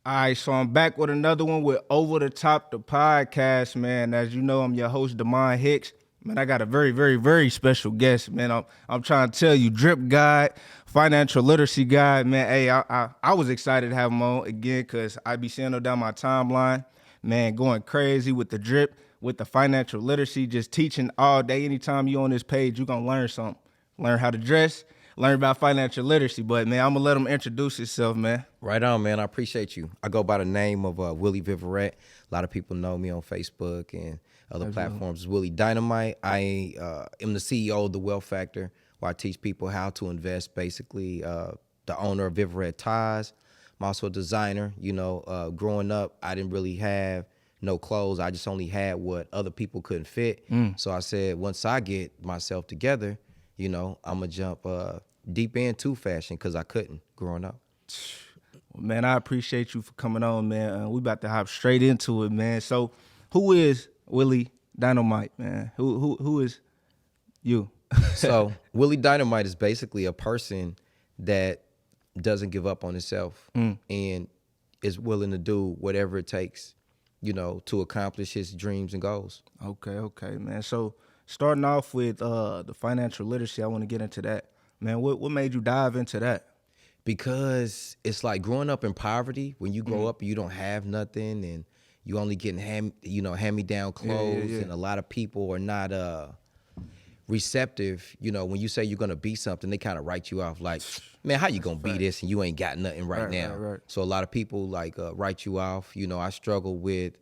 All right, so I'm back with another one with Over the Top the podcast, man. As you know, I'm your host, Damon Hicks. Man, I got a very, very, very special guest, man. I'm trying to tell you, drip guy, financial literacy guy, man. Hey, I was excited to have him on again because I be seeing him down my timeline, man, going crazy with the drip, with the financial literacy, just teaching all day. Anytime you on this page, you're going to learn something. Learn how to dress, learn about financial literacy. But, man, I'm going to let him introduce himself, man. Right on, man. I appreciate you. I go by the name of Willie Dynamite. A lot of people know me on Facebook and other platforms as Wille Dynamite. I am the CEO of The Wealth Factor, where I teach people how to invest, basically. The owner of Viverette Ties. I'm also a designer. You know, growing up, I didn't really have no clothes. I just only had what other people couldn't fit. So I said, once I get myself together, you know, I'm going to jump deep into fashion because I couldn't growing up. Man, I appreciate you for coming on, man. We about to hop straight into it, man. So who is Wille Dynamite, man? Who is you? So Wille Dynamite is basically a person that doesn't give up on himself and is willing to do whatever it takes, you know, to accomplish his dreams and goals. Okay, man. So starting off with the financial literacy, I want to get into that. Man, what made you dive into that? Because it's like growing up in poverty, when you grow up and you don't have nothing and you only getting hand-me-down clothes, and a lot of people are not receptive. You know, when you say you're going to be something, they kind of write you off like, man, how you going to be this and you ain't got nothing right now? Right. So a lot of people like write you off. You know, I struggle with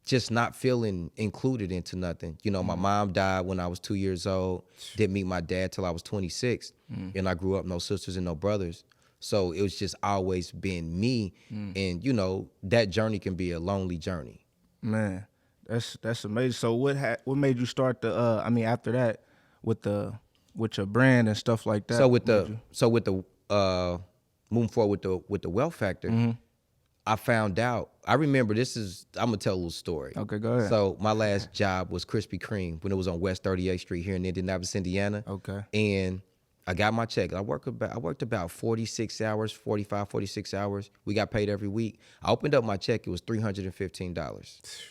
just not feeling included into nothing. You know, my mom died when I was 2 years old. Didn't meet my dad till I was 26. And I grew up no sisters and no brothers. So it was just always been me. And, you know, that journey can be a lonely journey. Man, that's amazing. So what made you start the after that with your brand and stuff like that? So with the moving forward with the Wealth Factor, I found out. I remember I'm gonna tell a little story. Okay, go ahead. So my last job was Krispy Kreme when it was on West 38th Street here in Indianapolis, Indiana. Okay. And I got my check. I worked about 46 hours. We got paid every week. I opened up my check. It was $315.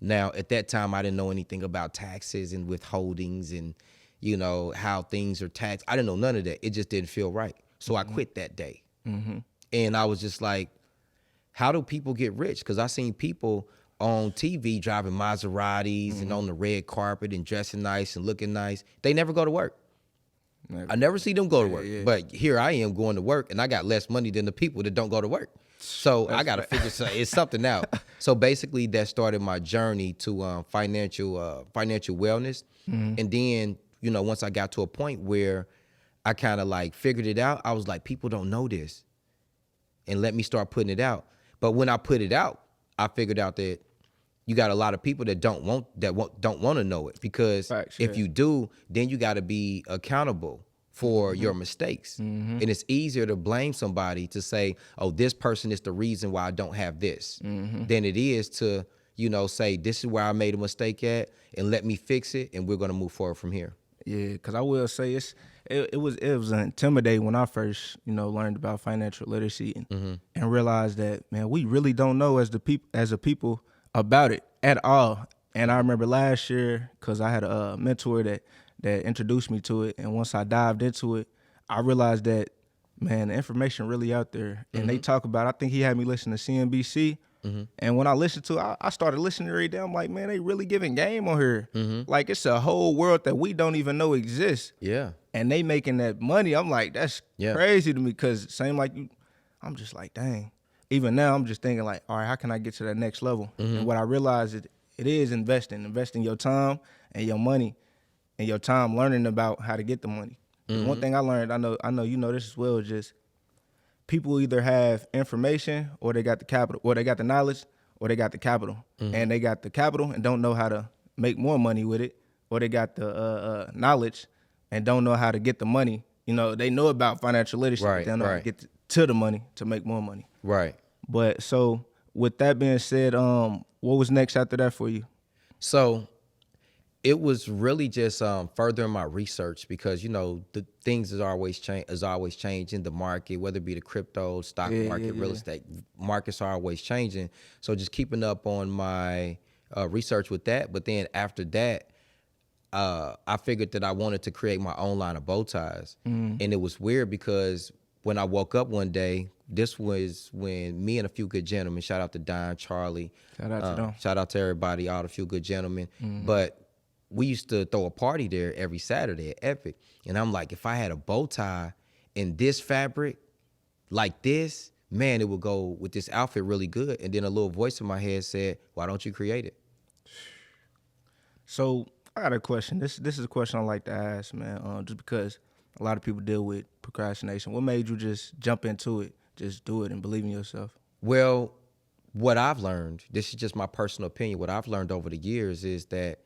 Now, at that time, I didn't know anything about taxes and withholdings and, you know, how things are taxed. I didn't know none of that. It just didn't feel right. So I quit that day. And I was just like, how do people get rich? Because I seen people on TV driving Maseratis and on the red carpet and dressing nice and looking nice. They never go to work. I never see them go to work. But here I am going to work, and I got less money than the people that don't go to work. So I got to figure it's something out. So basically that started my journey to financial wellness. And then, you know, once I got to a point where I kind of like figured it out, I was like, people don't know this. And let me start putting it out. But when I put it out, I figured out that you got a lot of people that don't want to know it, because if you do, then you got to be accountable for your mistakes. And it's easier to blame somebody to say, oh, this person is the reason why I don't have this, than it is to, you know, say, this is where I made a mistake at and let me fix it, and we're going to move forward from here. Yeah, because I will say it was intimidating when I first, you know, learned about financial literacy and realized that, man, we really don't know as a people about it at all. And I remember last year, because I had a mentor that introduced me to it, and once I dived into it, I realized that, man, the information really out there. And they talk about, I think he had me listen to CNBC. And when I listened to it, I started listening every day. I'm like, man, they really giving game on here. Like, it's a whole world that we don't even know exists. Yeah. And they making that money. I'm like, that's crazy to me, because same like you, I'm just like, dang. Even now, I'm just thinking like, all right, how can I get to that next level? And what I realized is it is investing your time and your money and your time learning about how to get the money. One thing I learned, I know you know this as well, is just people either have information or they got the capital, or they got the knowledge or they got the capital. And they got the capital and don't know how to make more money with it, or they got the knowledge and don't know how to get the money. You know, they know about financial literacy, but they don't know how to get to the money to make more money. Right. But so with that being said, what was next after that for you? So It was really just furthering my research because, the things is always changing. The market, whether it be the crypto, stock market, real estate markets are always changing. So just keeping up on my research with that. But then after that, I figured that I wanted to create my own line of bow ties. And it was weird because when I woke up one day, this was when me and a few good gentlemen, shout out to Don, Charlie, shout out to everybody, all the few good gentlemen. But we used to throw a party there every Saturday at Epic. And I'm like, if I had a bow tie in this fabric like this, man, it would go with this outfit really good. And then a little voice in my head said, why don't you create it? So I got a question. This is a question I like to ask, man, just because a lot of people deal with procrastination. What made you just jump into it, just do it and believe in yourself? Well, what I've learned, this is just my personal opinion, what I've learned over the years is that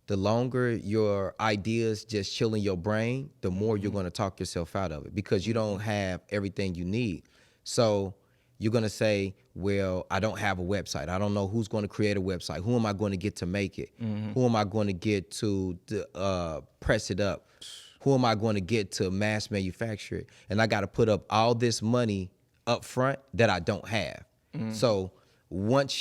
the longer your ideas just chill in your brain, the more you're going to talk yourself out of it because you don't have everything you need. So you're going to say, well, I don't have a website. I don't know who's going to create a website. Who am I going to get to make it? Who am I going to get to press it up? Who am I going to get to mass manufacture it? And I got to put up all this money up front that I don't have. So once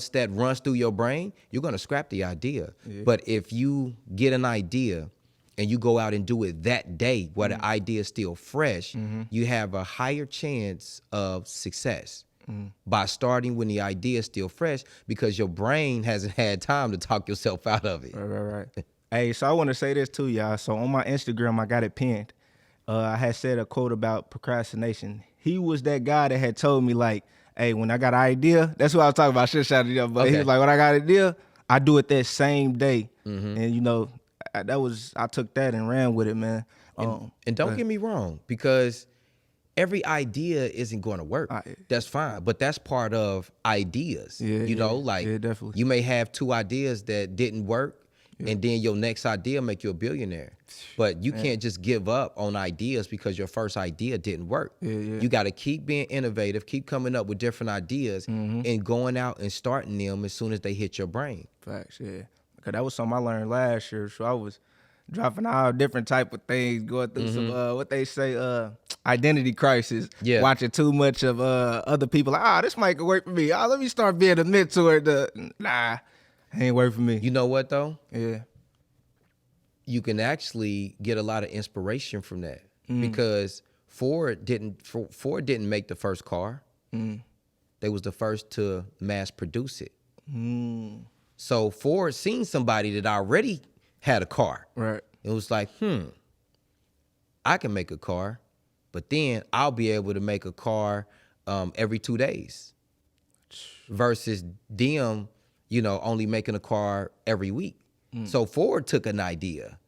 that runs through your brain, you're going to scrap the idea. But if you get an idea and you go out and do it that day where the idea is still fresh, you have a higher chance of success by starting when the idea is still fresh because your brain hasn't had time to talk yourself out of it. Right. Hey, so I want to say this too, y'all. So on my Instagram, I got it pinned. I had said a quote about procrastination. He was that guy that had told me, like, hey, when I got an idea, that's what I was talking about. Shit, shout out to you, but he was like, when I got an idea, I do it that same day. And I took that and ran with it, man. And don't get me wrong, because every idea isn't going to work. That's fine, but that's part of ideas. Definitely. You may have 2 ideas that didn't work, and then your next idea make you a billionaire. But you can't just give up on ideas because your first idea didn't work. You got to keep being innovative, keep coming up with different ideas, and going out and starting them as soon as they hit your brain. Facts, yeah. Because that was something I learned last year. So I was dropping all different type of things, going through some, what they say, identity crisis. Watching too much of other people. Like, this might work for me. Let me start being a mentor. Nah. Ain't work for me. You know what though? Yeah. You can actually get a lot of inspiration from that because Ford didn't make the first car. They was the first to mass produce it. So Ford seen somebody that already had a car. Right. It was like, I can make a car, but then I'll be able to make a car every 2 days versus them, only making a car every week. So Ford took an idea.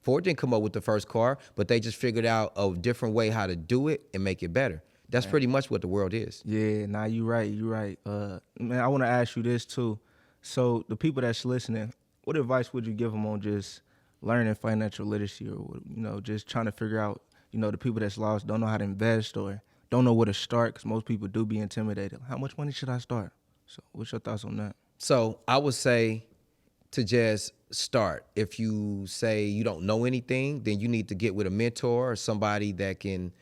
Ford didn't come up with the first car, but they just figured out a different way how to do it and make it better. That's pretty much what the world is. Yeah, nah, you right. Man, I want to ask you this too. So the people that's listening, what advice would you give them on just learning financial literacy or, just trying to figure out, the people that's lost, don't know how to invest or don't know where to start because most people do be intimidated. How much money should I start? So what's your thoughts on that? So I would say to just start. If you say you don't know anything, then you need to get with a mentor or somebody that can,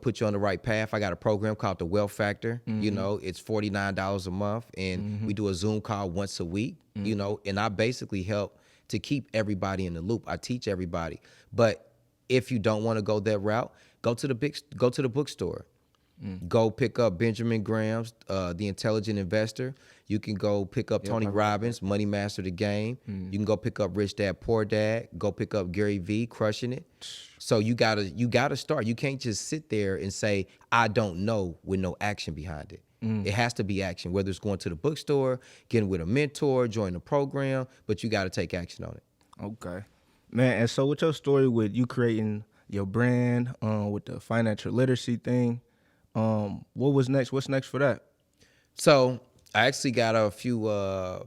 put you on the right path. I got a program called the Wealth Factor. It's $49 a month, and we do a Zoom call once a week, and I basically help to keep everybody in the loop. I teach everybody. But if you don't want to go that route, go to the bookstore. Go pick up Benjamin Graham's The Intelligent Investor. You can go pick up Tony Robbins, Money Master the Game. You can go pick up Rich Dad Poor Dad. Go pick up Gary V, Crushing It. So you gotta start. You can't just sit there and say, I don't know, with no action behind it. It has to be action, whether it's going to the bookstore, getting with a mentor, join the program, but you got to take action on it. Okay. Man, and so with your story with you creating your brand, with the financial literacy thing, what was next? What's next for that? So I actually got a few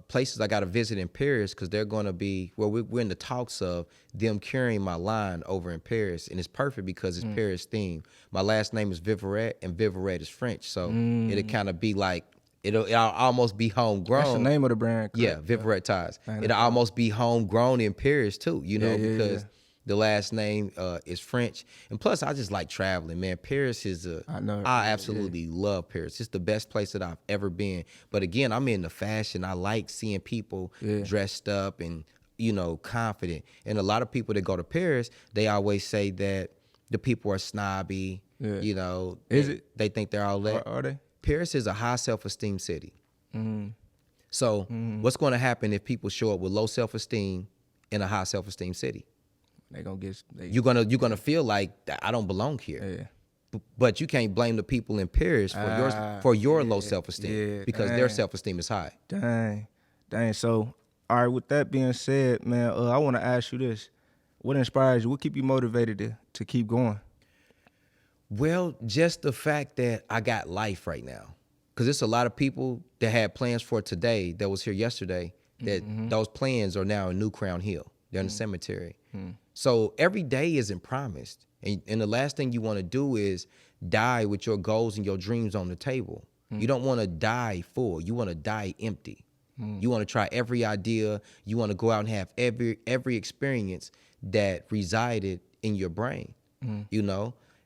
places I got to visit in Paris because they're going to be, we're in the talks of them carrying my line over in Paris. And it's perfect because it's Paris themed. My last name is Viverette, and Viverette is French. So it'll kind of be like It'll almost be homegrown. That's the name of the brand. Correct? Yeah, Vivarette ties. It'll almost be homegrown in Paris too, because the last name is French. And plus, I just like traveling, man. Paris is I absolutely love Paris. It's the best place that I've ever been. But again, I'm into fashion. I like seeing people dressed up and, confident. And a lot of people that go to Paris, they always say that the people are snobby. Yeah. They think they're all that. Are they? Paris is a high self-esteem city. So what's going to happen if people show up with low self-esteem in a high self-esteem city? You're gonna feel like I don't belong here. But you can't blame the people in Paris for your low self-esteem because their self-esteem is high. Dang. So, all right. With that being said, man, I want to ask you this: what inspires you? What keep you motivated to keep going? Well, just the fact that I got life right now. Because there's a lot of people that had plans for today that was here yesterday that those plans are now in New Crown Hill. They're in the cemetery. So every day isn't promised. And the last thing you want to do is die with your goals and your dreams on the table. You don't want to die full. You want to die empty. You want to try every idea. You want to go out and have every experience that resided in your brain,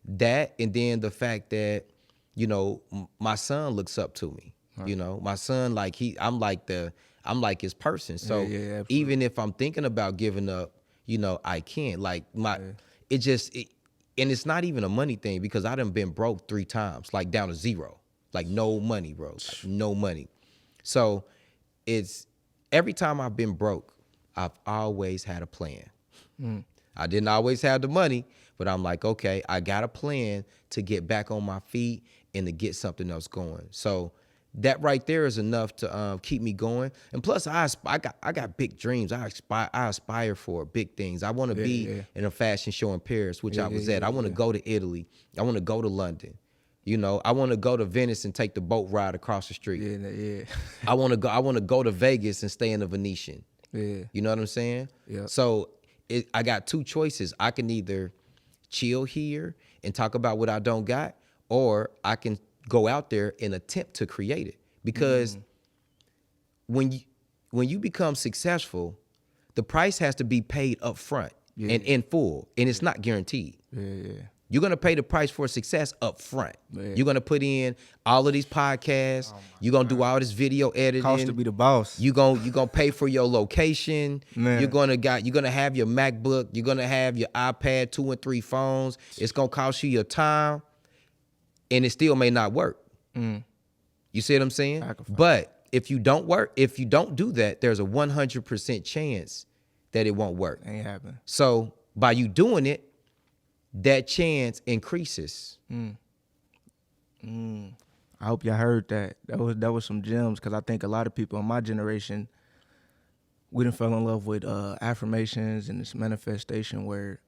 That, and then the fact that, my son looks up to me. My son, I'm like his person. So even if I'm thinking about giving up, I can't. And it's not even a money thing because I done been broke 3 times, down to zero, no money, bro, no money. So it's every time I've been broke, I've always had a plan. I didn't always have the money, but I'm like, okay, I got a plan to get back on my feet and to get something else going. So that right there is enough to keep me going. And plus, I got big dreams. I aspire for big things. I want to be in a fashion show in Paris, which I was at. I want to go to Italy. I want to go to London. I want to go to Venice and take the boat ride across the street. I want to go to Vegas and stay in the Venetian. You know what I'm saying? Yeah. So I got 2 choices. I can either chill here and talk about what I don't got, or I can go out there and attempt to create it. Because when you become successful, the price has to be paid up front and in full, and it's not guaranteed. You're going to pay the price for success up front. You're going to put in all of these podcasts. You're going to do all this video editing. Cost to be the boss. You're going to pay for your location. You're going to have your MacBook. You're going to have your iPad, 2 and 3 phones. It's going to cost you your time, and it still may not work. You see what I'm saying? But if you don't do that, there's a 100% chance that it won't work. Ain't happening. So by you doing it, that chance increases. I hope y'all heard that. That was some gems, because I think a lot of people in my generation, we done fell in love with affirmations and this manifestation, where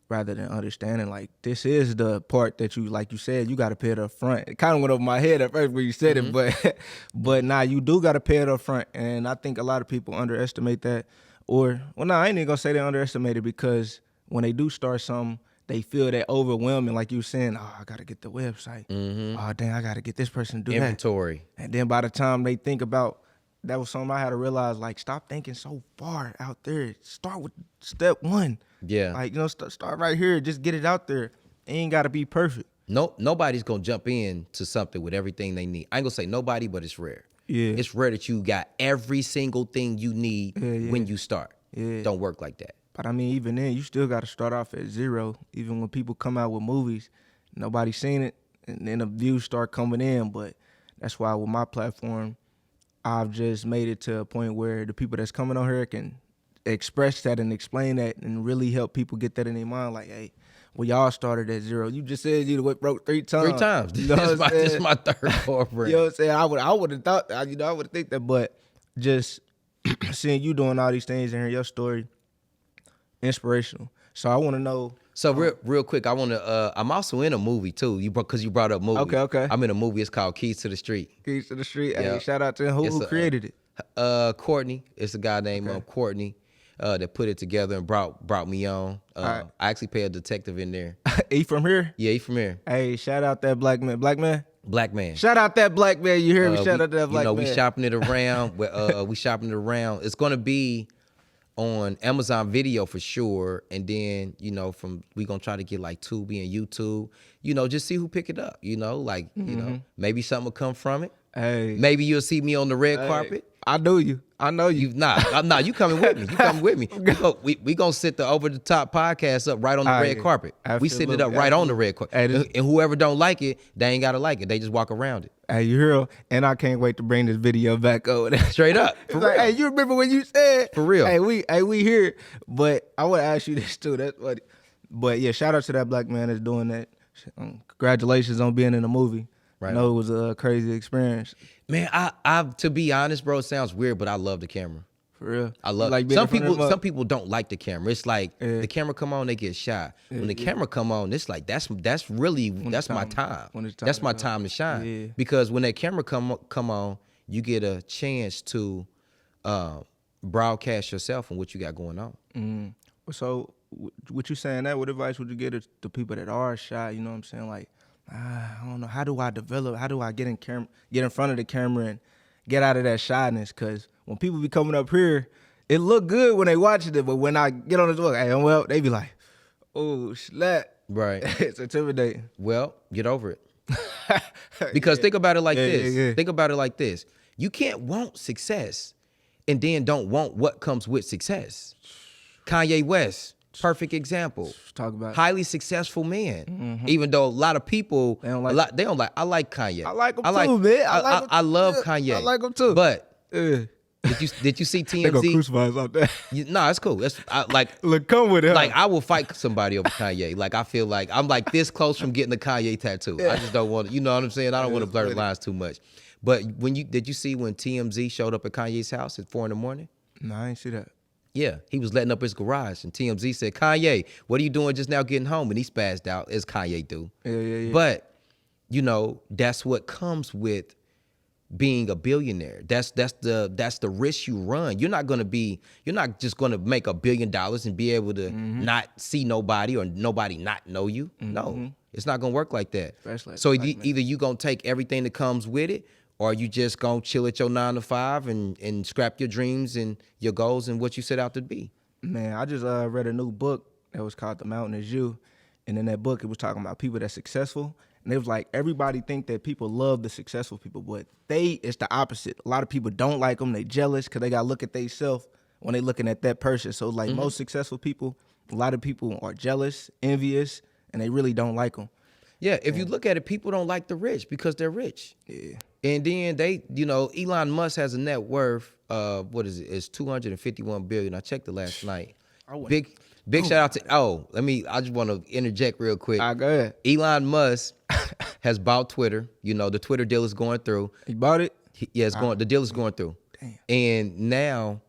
rather than understanding, this is the part that you, like you said, you got to pay it up front. It kind of went over my head at first when you said it, but now you do got to pay it up front. And I think a lot of people underestimate that. I ain't even going to say they underestimate it, because when they do start something, they feel that overwhelming, like you were saying, I got to get the website. Oh, dang, I got to get this person to do inventory. That. And then by the time they think about, that was something I had to realize, stop thinking so far out there. Start with step 1. Yeah. Start right here. Just get it out there. It ain't got to be perfect. Nobody's going to jump in to something with everything they need. I ain't going to say nobody, but it's rare. Yeah. It's rare that you got every single thing you need when you start. Yeah. Don't work like that. But I mean, even then, you still got to start off at 0. Even when people come out with movies, nobody's seen it, and then the views start coming in. But that's why with my platform, I've just made it to a point where the people that's coming on here can express that and explain that and really help people get that in their mind. Like, hey, well, y'all started at 0. You just said you went broke 3 times. 3 times. You know this is my 3rd corporate. You know what I'm saying? I would have thought, I would have think that, but just seeing you doing all these things and hearing your story, inspirational. So I want to know. So real quick, I want to. I'm also in a movie too. Because you brought up movie. Okay. I'm in a movie. It's called Keys to the Street. Keys to the Street. Hey, shout out to him. Who created it? Courtney. It's a guy named Courtney that put it together and brought me on. I actually pay a detective in there. He from here? Yeah, he from here. Hey, shout out that black man. Black man. Shout out that black man. You hear me? Shout out that black man. We shopping it around. We shopping it around. It's gonna be on Amazon Video for sure, and then we gonna try to get like Tubi and YouTube. Just see who pick it up. Maybe something will come from it. Hey, maybe you'll see me on the red carpet. I know you. You coming with me. You coming with me. We gonna sit the Over the Top podcast up right on the red carpet. We sitting it up right on the red carpet. And whoever don't like it, they ain't gotta like it. They just walk around it. Hey, you hear? And I can't wait to bring this video back over there. Straight up. For real. Hey, you remember when you said? For real. Hey, we here. But I want to ask you this too. That's funny. But yeah, shout out to that black man that's doing that. Congratulations on being in the movie. Right. I know it was a crazy experience. Man, I to be honest, bro, it sounds weird, but I love the camera. For real. I love it. Some people don't like the camera. It's like the camera come on, they get shy. When the camera come on, it's like that's my time. That's my time to shine. Yeah. Because when that camera come on, you get a chance to broadcast yourself and what you got going on. Mm. So what you saying that, what advice would you give to people that are shy? You know what I'm saying? Like, I don't know. How do I develop? How do I get in front of the camera and get out of that shyness? Because when people be coming up here, it look good when they watching it, but when I get on the door, hey, they be like, oh, slap. Right. It's intimidating. Well, get over it. Because think about it like this. Yeah. Think about it like this. You can't want success and then don't want what comes with success. Kanye West. Perfect example. Talk about highly successful man. Mm-hmm. Even though a lot of people they don't like. I like Kanye. I like him too, man. I love Kanye. I like him too. But did you see TMZ? They gonna crucify us out there. No, it's cool. Look, come with it. Like I will fight somebody over Kanye. Like I feel like I'm like this close from getting a Kanye tattoo. Yeah. I just don't want to. You know what I'm saying? I don't want to blur the lines too much. But did you see when TMZ showed up at Kanye's house at 4 a.m? No, I ain't see that. Yeah, he was letting up his garage, and TMZ said, Kanye, what are you doing just now getting home? And he spazzed out, as Kanye do. Yeah. But, that's what comes with being a billionaire. That's the risk you run. You're not just gonna make $1 billion and be able to not see nobody or nobody not know you. Mm-hmm. No, it's not gonna work like that. So either you gonna take everything that comes with it, or you just gonna chill at your 9 to 5 and scrap your dreams and your goals and what you set out to be. Man, I just read a new book that was called The Mountain Is You. And in that book, it was talking about people that's successful. And it was like, everybody think that people love the successful people, but it's the opposite. A lot of people don't like them. They jealous because they got to look at themselves when they looking at that person. So like most successful people, a lot of people are jealous, envious, and they really don't like them. Yeah, if you look at it, people don't like the rich because they're rich. Yeah. And then Elon Musk has a net worth of, what is it? It's $251 billion. I checked it last night. Big shout out to, I just want to interject real quick. Go ahead. Elon Musk has bought Twitter. The Twitter deal is going through. He bought it? The deal is going through. Damn. And now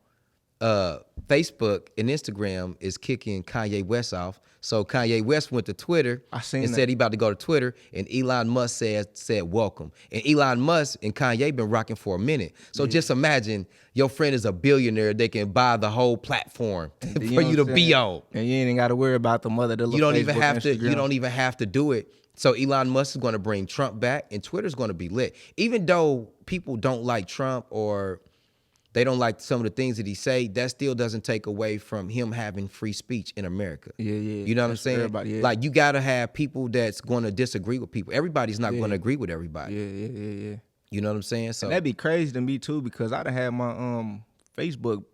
Facebook and Instagram is kicking Kanye West off. So Kanye West went to Twitter said he about to go to Twitter, and Elon Musk said welcome. And Elon Musk and Kanye been rocking for a minute. So just imagine your friend is a billionaire. They can buy the whole platform for you to be on. And you ain't got to worry about the mother that you don't even have to do it. So Elon Musk is going to bring Trump back, and Twitter's going to be lit. Even though people don't like Trump or they don't like some of the things that he say, that still doesn't take away from him having free speech in America. Yeah. You know what I'm saying? Like, you got to have people that's going to disagree with people. Everybody's not going to agree with everybody. Yeah. You know what I'm saying? So and that'd be crazy to me, too, because I'd have had my Facebook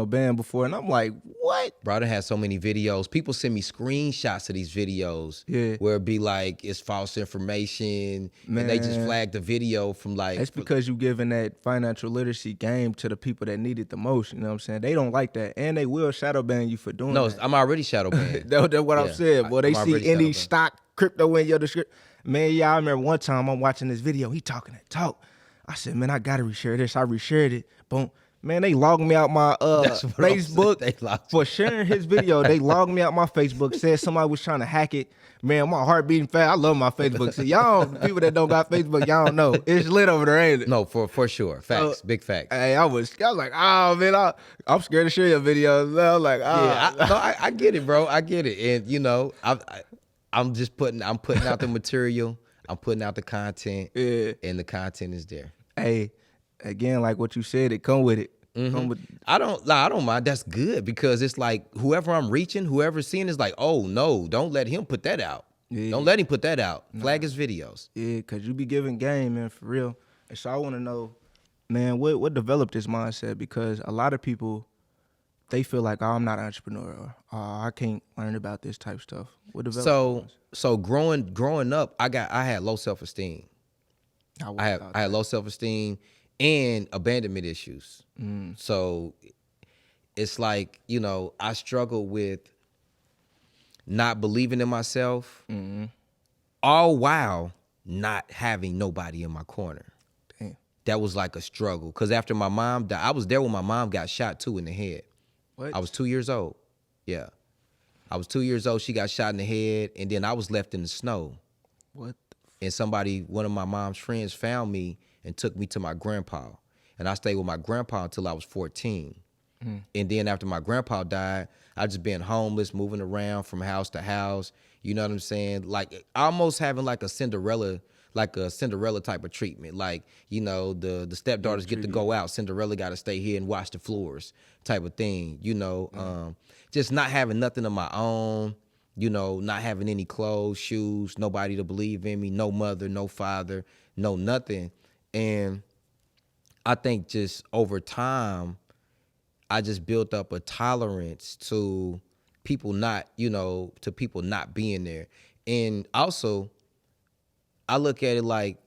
banned before, and I'm like, what? Bro, I done had so many videos. People send me screenshots of these videos where it'd be like, it's false information, and they just flag the video from like... It's because you giving that financial literacy game to the people that need it the most, you know what I'm saying? They don't like that, and they will shadow ban you for doing that. No, I'm already shadow banned. That's what I'm saying. Boy, they see any stock, crypto in your description. Man, I remember one time I'm watching this video, he talking that talk. I said, man, I gotta reshare this. I reshared it. Boom. Man, they logged me out my Facebook for sharing his video. They logged me out my Facebook, said somebody was trying to hack it. Man, my heart beating fast. I love my Facebook. See, people that don't got Facebook, y'all don't know. It's lit over there, ain't it? No, for sure. Facts, big facts. Hey, I was like, oh, man, I'm scared to share your videos. I was like, oh. I get it, bro. I get it. And, I'm putting out the material. I'm putting out the content, and the content is there. Hey, again, like what you said, it come with it. I don't mind. That's good because it's like whoever I'm reaching, whoever's seeing is like, oh no, don't let him put that out. Yeah. Don't let him put that out. Flag his videos. Yeah, cause you be giving game, man, for real. And so I want to know, man, what developed this mindset? Because a lot of people, they feel like, oh, I'm not an entrepreneur, or oh, I can't learn about this type of stuff. What developed? So growing up, I had low self-esteem. I had low self-esteem and abandonment issues. So it's like, you know, I struggled with not believing in myself, all while not having nobody in my corner. Damn. That was like a struggle. Because after my mom died, I was there when my mom got shot too in the head. What? I was 2 years old. Yeah. I was 2 years old. She got shot in the head, and then I was left in the snow. What? And one of my mom's friends found me and took me to my grandpa. And I stayed with my grandpa until I was 14. And then after my grandpa died, I just been homeless, moving around from house to house. You know what I'm saying? Like almost having like a Cinderella type of treatment. Like, you know, the stepdaughters get to go out. Cinderella got to stay here and wash the floors type of thing. You know, just not having nothing of my own. You know, not having any clothes, shoes, nobody to believe in me, no mother, no father, no nothing. And I think just over time, I just built up a tolerance to people not being there. And also, I look at it like,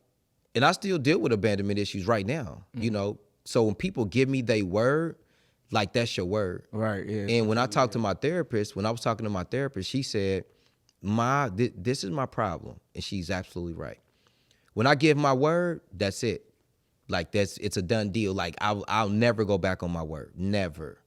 and I still deal with abandonment issues right now, you know? So when people give me their word, like that's your word. Right, yeah. And when I talked to my therapist, when I was talking to my therapist, she said, this is my problem. And she's absolutely right. When I give my word, that's it. Like it's a done deal. Like I'll never go back on my word, never,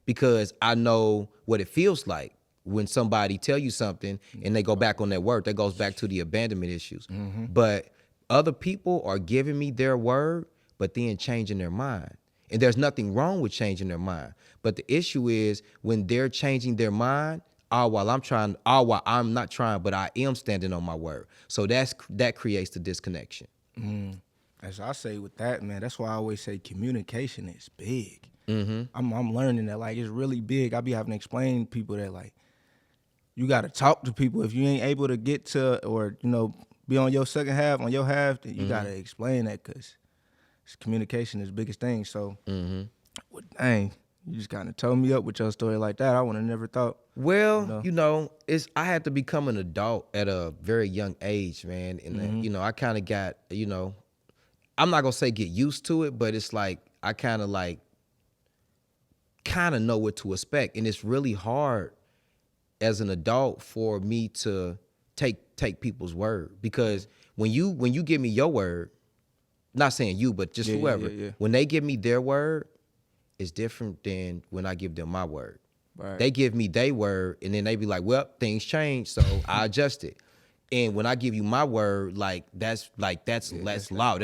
because I know what it feels like when somebody tell you something and they go back on their word. That goes back to the abandonment issues. But other people are giving me their word, but then changing their mind. And there's nothing wrong with changing their mind. But the issue is when they're changing their mind, all while I'm not trying, but I am standing on my word. So that creates the disconnection. As I say with that, man, that's why I always say communication is big. I'm learning that, like, it's really big. I be having to explain to people that, like, you got to talk to people. If you ain't able to get to or, you know, be on your second half, on your half, then you got to explain that because communication is the biggest thing. So, well, dang, you just kind of told me up with your story like that. I would have never thought. Well, you know, I had to become an adult at a very young age, man. And, you know, I kind of got, you know, I'm not going to say get used to it, but it's like I kind of know what to expect. And it's really hard as an adult for me to take people's word. Because when you give me your word, not saying you, but just whoever, when they give me their word, it's different than when I give them my word. Right. They give me their word, and then they be like, well, things change, so I adjust it. And when I give you my word, that's law.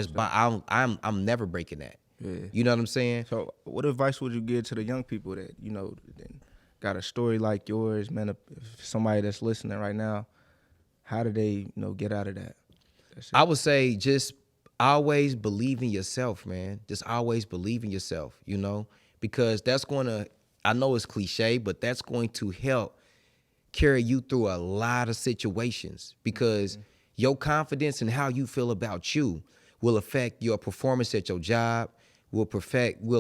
I'm never breaking that. Yeah. You know what I'm saying? So what advice would you give to the young people that, you know, got a story like yours, man? If somebody that's listening right now, how do they, you know, get out of that? I would say just always believe in yourself, man. Just always believe in yourself, you know, because that's going to, I know it's cliche, but that's going to help carry you through a lot of situations because your confidence and how you feel about you will affect your performance at your job, will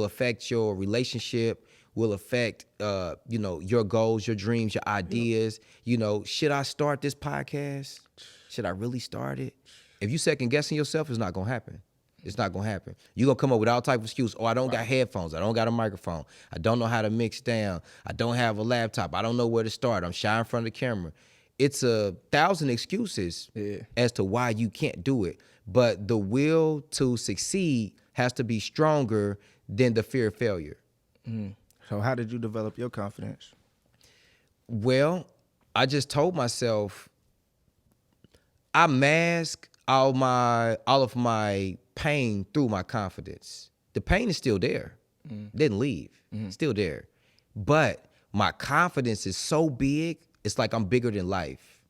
affect your relationship, will affect, you know, your goals, your dreams, your ideas. You know, should I start this podcast? Should I really start it? If you second guessing yourself, it's not going to happen. It's not going to happen. You're going to come up with all type of excuses. Oh, I don't got headphones. I don't got a microphone. I don't know how to mix down. I don't have a laptop. I don't know where to start. I'm shy in front of the camera. It's 1,000 excuses as to why you can't do it. But the will to succeed has to be stronger than the fear of failure. So how did you develop your confidence? Well, I just told myself I mask all of my pain through my confidence. The pain is still there. Didn't leave. Still there. But my confidence is so big, it's like I'm bigger than life.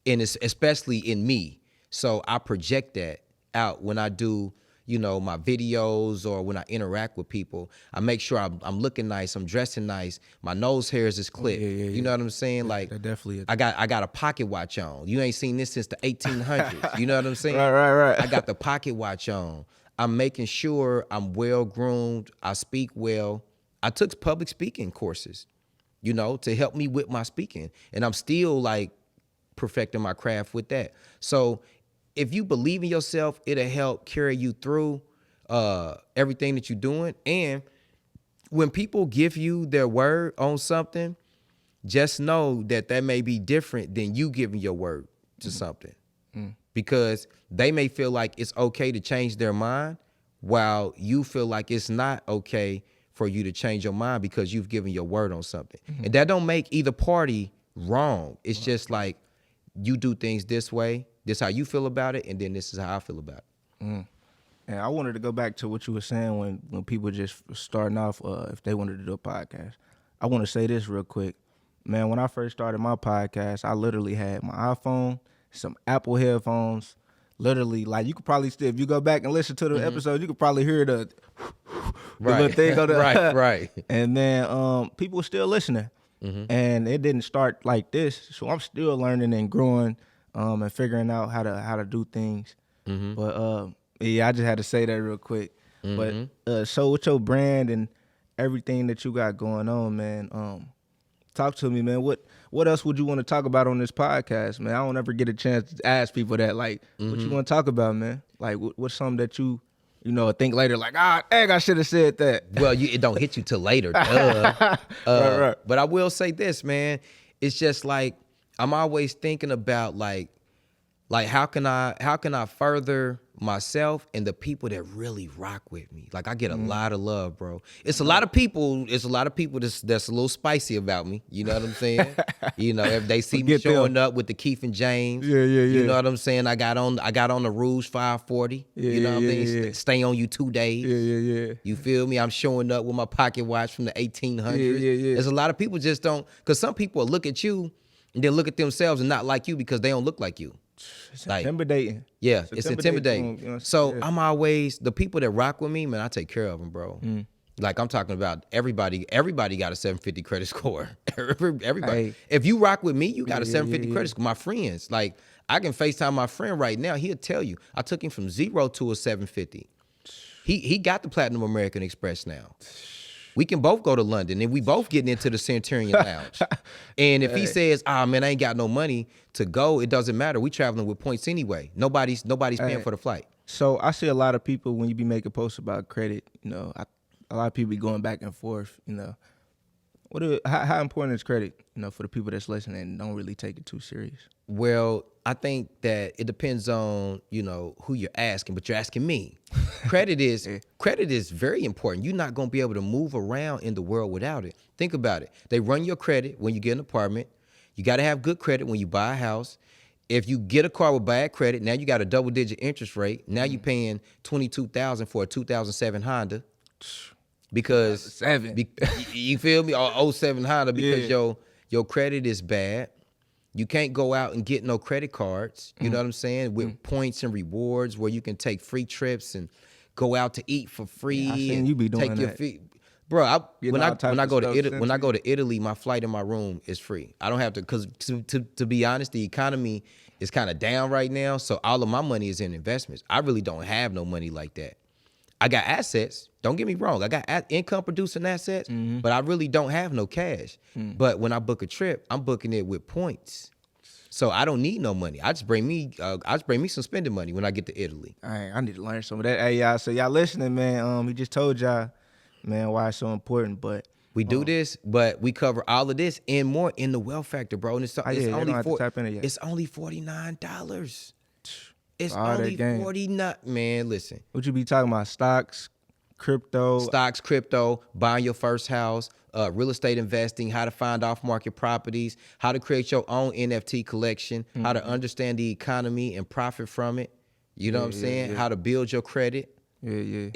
And it's especially in me. So I project that out when I do, my videos or when I interact with people. I make sure I'm looking nice, I'm dressing nice, my nose hairs is clipped. You know what I'm saying? Like that definitely is. I got a pocket watch on. You ain't seen this since the 1800s. You know what I'm saying? Right. I got the pocket watch on. I'm making sure I'm well groomed. I speak well. I took public speaking courses, to help me with my speaking. And I'm still like perfecting my craft with that. So if you believe in yourself, it'll help carry you through everything that you're doing. And when people give you their word on something, just know that may be different than you giving your word to something. Because they may feel like it's okay to change their mind while you feel like it's not okay for you to change your mind because you've given your word on something. And that don't make either party wrong. It's just like you do things this way, this how you feel about it, and then this is how I feel about it. And I wanted to go back to what you were saying when people just starting off, if they wanted to do a podcast. I want to say this real quick. Man, when I first started my podcast, I literally had my iPhone, some Apple headphones. Literally, like, you could probably still, if you go back and listen to the episode, you could probably hear the little thing on the right. And then people were still listening. And it didn't start like this. So I'm still learning and growing and figuring out how to do things. But yeah, I just had to say that real quick. But so with your brand and everything that you got going on, man, talk to me, man. What else would you want to talk about on this podcast, man? I don't ever get a chance to ask people that. Like, what you want to talk about, man? Like, what's something that you think later, like, dang, I should have said that. Well, it don't hit you till later. Right. But I will say this, man. It's just like I'm always thinking about like how can I further myself and the people that really rock with me. Like, I get a lot of love, bro. It's a lot of people that's a little spicy about me. You know what I'm saying? If they see me showing up with the Keith and James, you know what I'm saying? I got on the Rouge 540. You know what I mean? Stay on you 2 days. Yeah. You feel me? I'm showing up with my pocket watch from the 1800s. Yeah. There's a lot of people just don't, because some people will look at you and then look at themselves and not like you because they don't look like you. It's intimidating. Yeah, it's intimidating. So yeah. I'm always, the people that rock with me, man, I take care of them, bro. Like, I'm talking about everybody got a 750 credit score. Everybody. Hey. If you rock with me, you got a 750 credit score. My friends, like, I can FaceTime my friend right now. He'll tell you. I took him from 0 to a 750. He got the Platinum American Express now. We can both go to London, and we both getting into the Centurion Lounge. And if he says, man, I ain't got no money to go, it doesn't matter. We traveling with points anyway. Nobody's paying for the flight. So I see a lot of people, when you be making posts about credit, a lot of people be going back and forth, how important is credit, for the people that's listening and don't really take it too serious? Well, I think that it depends on, who you're asking, but you're asking me. Credit is very important. You're not going to be able to move around in the world without it. Think about it. They run your credit when you get an apartment. You got to have good credit when you buy a house. If you get a car with bad credit, now you got a double-digit interest rate. Now you're paying $22,000 for a 2007 Honda. Because you feel me? Or 07 Honda, because your credit is bad. You can't go out and get no credit cards, you know what I'm saying, with points and rewards where you can take free trips and go out to eat for free. Yeah, I seen you be doing that. Bro, when I go to Italy, my flight and my room is free. I don't have to, because to be honest, the economy is kind of down right now, so all of my money is in investments. I really don't have no money like that. I got assets. Don't get me wrong. I got income producing assets, but I really don't have no cash. But when I book a trip, I'm booking it with points. So I don't need no money. I just bring me some spending money when I get to Italy. All right, I need to learn some of that. Hey, y'all, so y'all listening, man. He just told y'all, man, why it's so important. But we do this, but we cover all of this and more in the Wealth Factor, bro. And it's only $49. It's only 49. Man, listen. What you be talking about? Stocks, crypto, buying your first house, real estate investing, how to find off-market properties, how to create your own NFT collection, how to understand the economy and profit from it. You know what I'm saying? Yeah. How to build your credit. Yeah.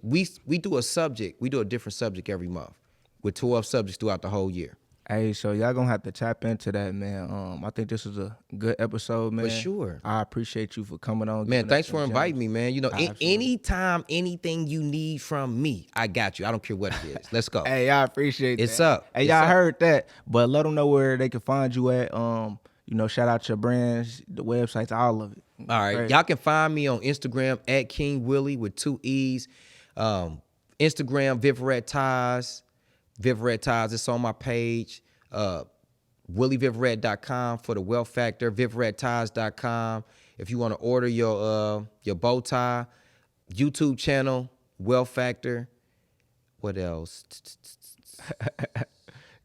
We do a different subject every month with 12 subjects throughout the whole year. Hey, so y'all gonna have to tap into that, man. I think this was a good episode, man. For sure. I appreciate you for coming on. Man, thanks for inviting me, man. You know, Absolutely. anytime, anything you need from me, I got you. I don't care what it is. Let's go. Hey, I appreciate It's that. up. Hey, It's y'all up. heard that, but let them know where they can find you at. Shout out your brands, the websites, all of it. All right. Great. Y'all can find me on Instagram at King Willie with 2 E's. Instagram, Vivaret Ties. Vivaret Ties, it's on my page. WillieVivaret.com for the wealth factor. VivaretTies.com. If you want to order your bow tie. YouTube channel, Wealth Factor. What else?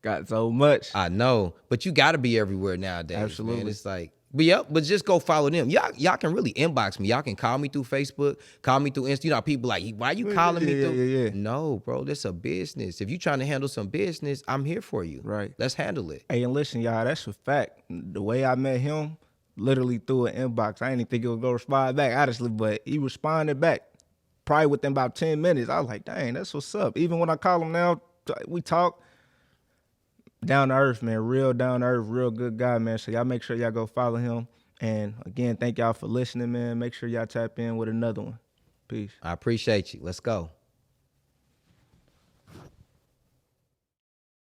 Got so much. I know, but you got to be everywhere nowadays. Absolutely. Man. It's like, but just go follow them. Y'all can really inbox me. Y'all can call me through Facebook, call me through Insta. You know, people like, why you calling me through? Yeah. No, bro, this a business. If you trying to handle some business, I'm here for you. Right. Let's handle it. Hey, and listen, y'all, that's a fact. The way I met him, literally through an inbox. I didn't even think he would go respond back, honestly, but he responded back probably within about 10 minutes. I was like, dang, that's what's up. Even when I call him now, we talk. Down to earth, man. Real down to earth, real good guy, man. So y'all make sure y'all go follow him. And again, thank y'all for listening, man. Make sure y'all tap in with another one. Peace. I appreciate you. Let's go.